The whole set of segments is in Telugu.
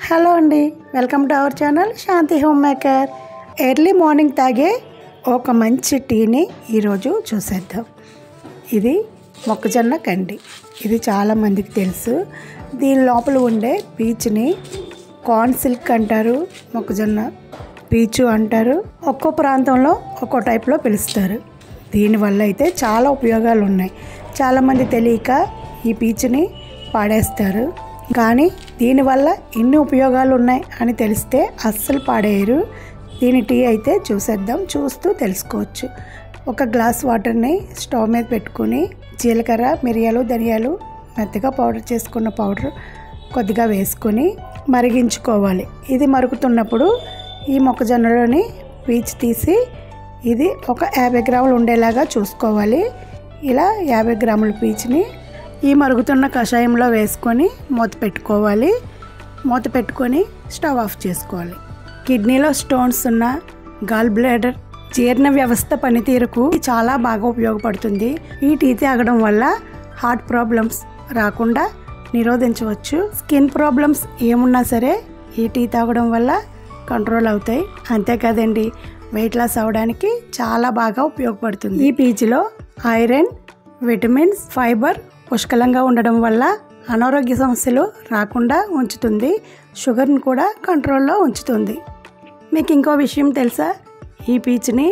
హలో అండి, welcome to our channel Shanti home maker. Early morning తాగే ఒక మంచి టీని ఈరోజు చూసేద్దాం. ఇది మొక్కజొన్న కండి. ఇది చాలామందికి తెలుసు. దీని లోపల ఉండే పీచుని కార్న్ సిల్క్ అంటారు, మొక్కజొన్న పీచు అంటారు. ఒక్కో ప్రాంతంలో ఒక్కో టైప్లో పిలుస్తారు. దీనివల్ల అయితే చాలా ఉపయోగాలు ఉన్నాయి. చాలామంది తెలియక ఈ పీచుని పాడేస్తారు. కానీ దీనివల్ల ఎన్ని ఉపయోగాలు ఉన్నాయి అని తెలిస్తే అస్సలు పాడేయరు. దీని టీ అయితే చూసేద్దాం, చూస్తూ తెలుసుకోవచ్చు. ఒక గ్లాస్ వాటర్ని స్టవ్ మీద పెట్టుకుని జీలకర్ర, మిరియాలు, ధనియాలు మెత్తగా పౌడర్ చేసుకున్న పౌడర్ కొద్దిగా వేసుకొని మరిగించుకోవాలి. ఇది మరుగుతున్నప్పుడు ఈ మొక్కజొన్నలోని పీచు తీసి ఇది ఒక 50 గ్రాములు ఉండేలాగా చూసుకోవాలి. ఇలా 50 గ్రాముల పీచుని ఈ మరుగుతున్న కషాయంలో వేసుకొని మూత పెట్టుకోవాలి. మూత పెట్టుకొని స్టవ్ ఆఫ్ చేసుకోవాలి. కిడ్నీలో స్టోన్స్ ఉన్న, గాల్ బ్లాడర్, జీర్ణ వ్యవస్థ పనితీరుకు చాలా బాగా ఉపయోగపడుతుంది. ఈ టీ తాగడం వల్ల హార్ట్ ప్రాబ్లమ్స్ రాకుండా నిరోధించవచ్చు. స్కిన్ ప్రాబ్లమ్స్ ఏమున్నా సరే ఈ టీ తాగడం వల్ల కంట్రోల్ అవుతాయి. అంతేకాదండి, వెయిట్ లాస్ అవ్వడానికి చాలా బాగా ఉపయోగపడుతుంది. ఈ పీచులో ఐరన్, విటమిన్స్, ఫైబర్ పుష్కలంగా ఉండడం వల్ల అనారోగ్య సమస్యలు రాకుండా ఉంచుతుంది. షుగర్ని కూడా కంట్రోల్లో ఉంచుతుంది. మీకు ఇంకో విషయం తెలుసా? ఈ పీచుని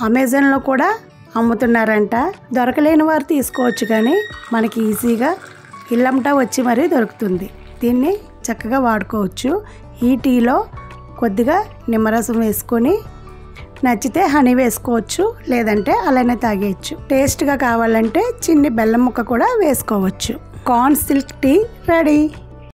అమెజాన్లో కూడా అమ్ముతున్నారంట. దొరకలేని వారు తీసుకోవచ్చు, కానీ మనకి ఈజీగా ఇల్లంటా వచ్చి మరీ దొరుకుతుంది. దీన్ని చక్కగా వాడుకోవచ్చు. ఈ టీలో కొద్దిగా నిమ్మరసం వేసుకొని, నచ్చితే హనీ వేసుకోవచ్చు, లేదంటే అలానే తాగేయచ్చు. టేస్ట్గా కావాలంటే చిన్ని బెల్లం ముక్క కూడా వేసుకోవచ్చు. Corn silk tea ready.